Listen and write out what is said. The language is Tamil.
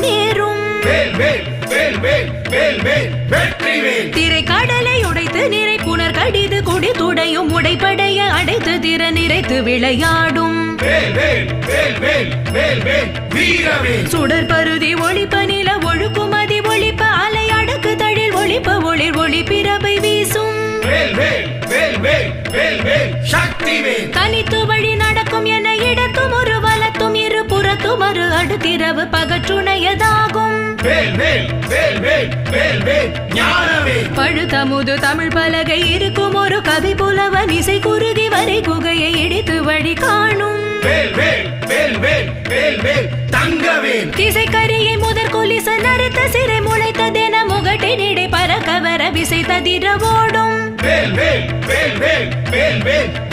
நேரும். திரை கடலை உடைத்து நிறை புனர் கடிது குடி துடையும் உடைப்படைய அடைத்து திற நிறைத்து விளையாடும். சுடர் பருதி ஒளிப்ப நில ஒழுக்குமதி ஒளிப்ப அலை அடக்கு தழில் ஒளிப்ப ஒளிர் ஒளி பிறவை வீசும். தனித்து வழி நடக்கும் என இடத்தும் ஒரு வலத்தும் இரு புறத்தும் ஒரு அடுத்திரவு பகற்றுணையதாகும். பழுத்தமுது தமிழ் பலகை இருக்கும் ஒரு கவி புலவன் இசை குருகி வரை குகையை இடித்து வழி காணும். திசைக்கரியை முதற் கொலிச நறுத்த சிறை முளைத்ததென முகட்டினிடை பறக்க வர விசை ததிர ஓடும்.